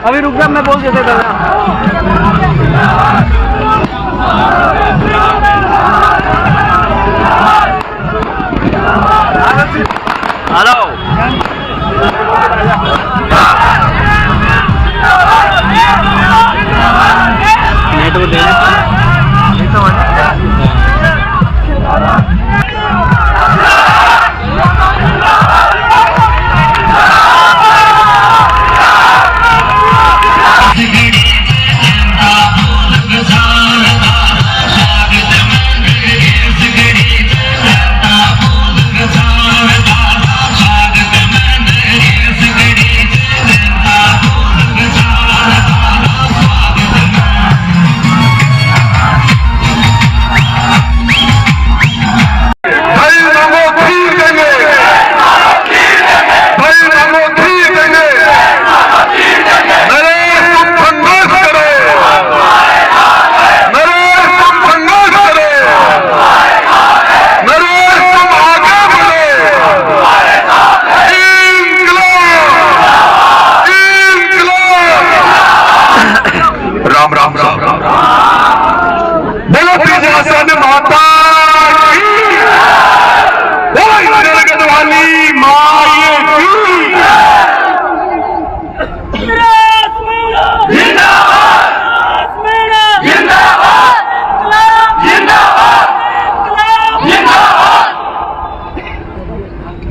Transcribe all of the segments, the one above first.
अभी रुक जा, मैं बोल देता था। हेलो नेटवर्क दे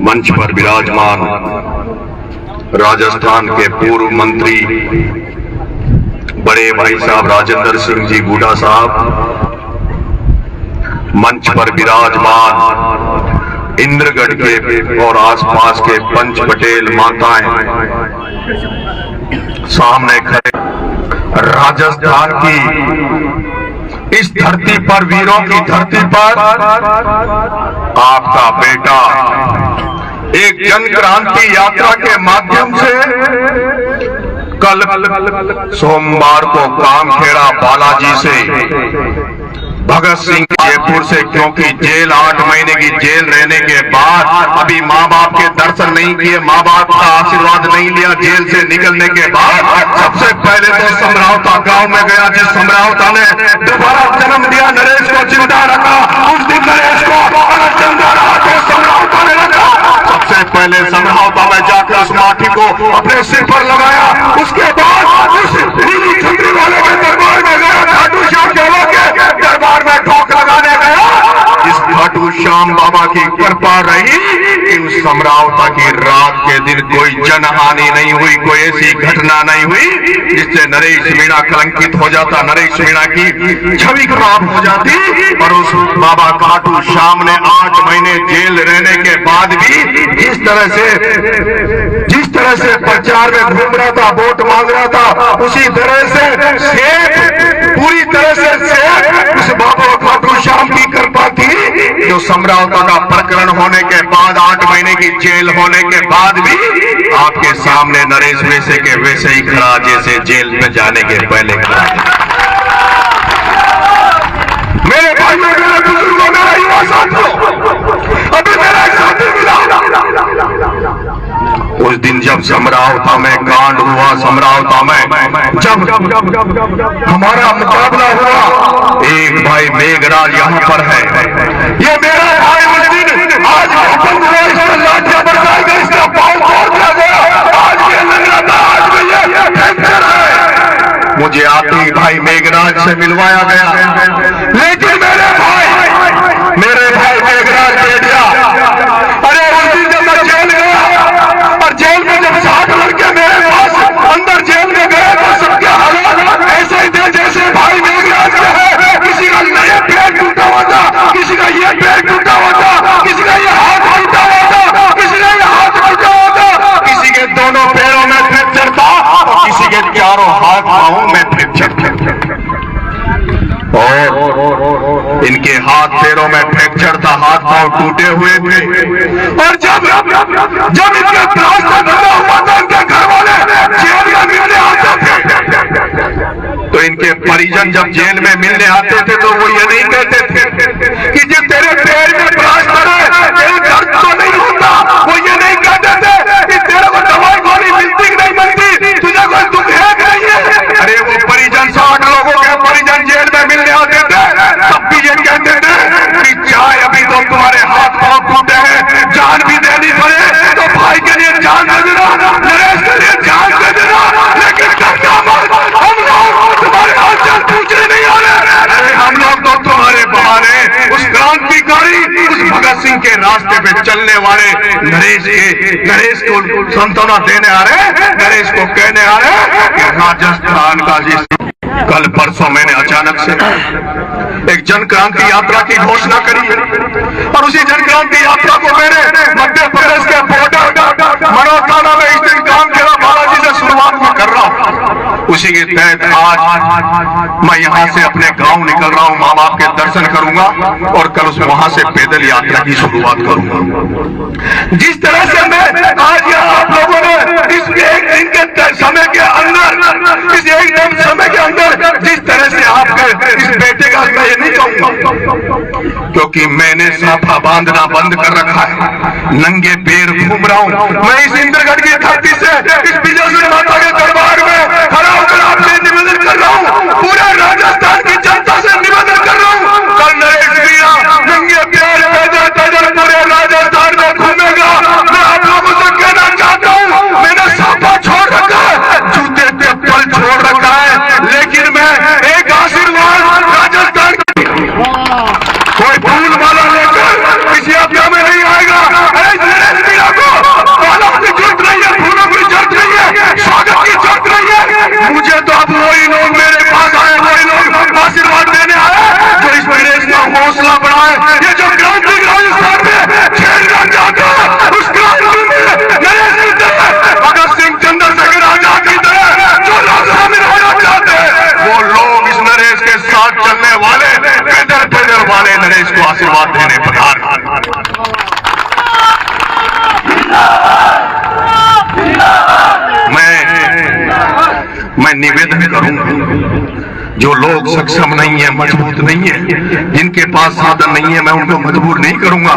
मंच पर विराजमान राजस्थान के पूर्व मंत्री बड़े भाई साहब राजेंद्र सिंह जी गुडा साहब, मंच पर विराजमान इंद्रगढ़ के और आसपास के पंच पटेल माताएं, सामने खड़े राजस्थान की इस धरती पर, वीरों की धरती पर आपका बेटा एक जन क्रांति यात्रा के माध्यम से कल सोमवार को कामखेड़ा बालाजी से भगत सिंह जयपुर से, क्योंकि जेल 8 महीने की जेल रहने के बाद अभी माँ बाप के दर्शन नहीं किए, माँ बाप का आशीर्वाद नहीं लिया, जेल से निकलने के बाद सबसे पहले तो समरावता गांव में गया। जिस समरावता ने दोबारा जन्म दिया, नरेश को जिंदा रखा, उस दिन नरेश को जिंदा रहा तो समरावता ने रखा। सबसे पहले समरावता में जाकर उस माटी को अपने सिर पर लगाया, उसके बाद उस नीली छतरी वाले के दरबार में गया, खाटू श्याम बाबा के दरबार में ठोक लगाने गया। इस खाटू श्याम बाबा की कृपा रही कि उस समरावता की रात के दिन कोई जनहानि नहीं हुई, कोई ऐसी घटना नहीं हुई जिससे नरेश मीणा कलंकित हो जाता, नरेश मीणा की छवि खराब हो जाती। और उस बाबा खाटू श्याम ने 8 महीने जेल रहने के बाद भी जिस तरह से प्रचार में घूम रहा था, वोट मांग रहा था, उसी तरह से सेफ, पूरी तरह से सेफ उस बाबा खाटू श्याम की कृपा थी, जो समरावता का प्रकरण होने के बाद 8 महीने की जेल होने के बाद भी आपके सामने नरेश वैसे के वैसे ही खड़ा, जैसे जेल में जाने के पहले खड़ा। मेरे भाई, मेरे बुजुर्गों, मेरा युवा साथियों, अभी मेरा एक साथी मिला उस दिन जब समरावता में कांड हुआ, समरावता में जब हमारा मुकाबला हुआ, एक भाई मेघराज यहाँ पर है, ये मेरा भाई उस दिन आज लाठियां बरसाई गई, इसका पांव तोड़ दिया गया, आज ये लंगड़ा था, आज भी ये फ्रैक्चर है। मुझे आते भाई मेघराज से मिलवाया गया, लेकिन मेरे भाई मेघराज बेटिया, अरे उस दिन जब मैं जेल गया और जेल में जब 60 लड़के मेरे पास अंदर जेल में गए तो सबके हालात ऐसे ही थे जैसे भाई मेघराज के है। किसी का ये पैर टूटा हुआ था, किसी का ये पैर टूटा हुआ था, किसी का ये हाथ टूटा हुआ था, किसी का ये हाथ टूटा हुआ था, किसी के दोनों पैरों में फ्रैक्चर था, किसी के चारों हाथ पांवों में फ्रैक्चर। हाथ पैरों में फ्रैक्चर था, हाथ पांव टूटे हुए थे। और जब इनके प्लास्टर बना हुआ था, इनके घर वाले जेल में मिलने आते थे, तो इनके परिजन जब जेल में मिलने आते थे तो वो ये नहीं कहते थे कि जो तेरे पैर में प्लास्टर है तेरे दर्द तो नहीं होता। वो ये नहीं कहते थे कि तेरे को दवाई गोली मिलती कि नहीं मिलती, तुझे कोई दुख है कि नहीं है। अरे वो परिजन 60 लोगों के परिजन जेल में मिलने आते थे, तब भी ये कहते थे कि चाहे अभी तो तुम्हारे हाथ पांव टूटे हैं, जान भी देनी पड़े तो भाई के लिए जान दे देना, नरेश के लिए जान दे देना, लेकिन करना मत। हम लोग तुम्हारे हालचाल पूछने नहीं आ रहे। अरे हम लोग तो तुम्हारे बहाने उस क्रांतिकारी, उस भगत सिंह के रास्ते पे चलने वाले नरेश को सांत्वना देने आ रहे, नरेश को कहने आ रहे कि राजस्थान का जिस कल परसों मैंने अचानक से एक जन क्रांति यात्रा की घोषणा करी और उसी जन क्रांति यात्रा को मैंने मध्य प्रदेश के बॉर्डर मनोज थाना में इस दिन कामखेड़ा बालाजी से शुरुआत में कर रहा हूं। उसी के तहत आज मैं यहाँ से अपने गांव निकल रहा हूँ, माँ बाप के दर्शन करूंगा और कल वहां से पैदल यात्रा की शुरुआत करूंगा। जिस तरह से मैं आज यहाँ आप लोगों ने इस एक दिन के समय के अंदर, इस एक दिन समय के अंदर जिस तरह से आपके इस बेटे का मैं ये नहीं कहूंगा, क्योंकि मैंने साफा बांधना बंद कर रखा है, नंगे पैर घूम रहा हूँ। मैं इस इंद्रगढ़ की धरती से इस विजय माता के दरबार में खड़ा होकर आपसे निवेदन कर रहा हूँ, पूरे राजस्थान की जनता से निवेदन कर रहा हूँ, कल नरेश मीणा नंगे पैर पैदल पूरे राजस्थान में घूमेगा। मैं आप लोगों से कहना चाहता हूँ, मैंने साफा छोड़ रखा है, जूते चप्पल छोड़ रखा है, लेकिन मैं एक आशीर्वाद राजस्थान कोई फूल वाला लेकर किसी आपदा में नहीं आएगा। अरे नरेश मीणा को फूलों की जरूरत नहीं है, फूलों की जरूरत नहीं है, स्वागत की जरूरत नहीं है। मुझे तो अब वही लोग मेरे पास आए, वही लोग आशीर्वाद देने आए जो इस नरेश का हौसला बढ़ाए। ये जो क्रांति राजस्थान में खेलना चाहता है, उस क्रांति में नरेश की तरह, भगत सिंह, चंद्रशेखर आजाद की तरह जो राजा में रहना चाहते हैं, वो लोग इस नरेश के साथ चलने वाले पैदल वाले नरेश को आशीर्वाद देने पधार। मैं निवेदन करूंगा, जो लोग सक्षम नहीं है, मजबूत नहीं है, जिनके पास साधन नहीं है, मैं उनको मजबूर नहीं करूंगा।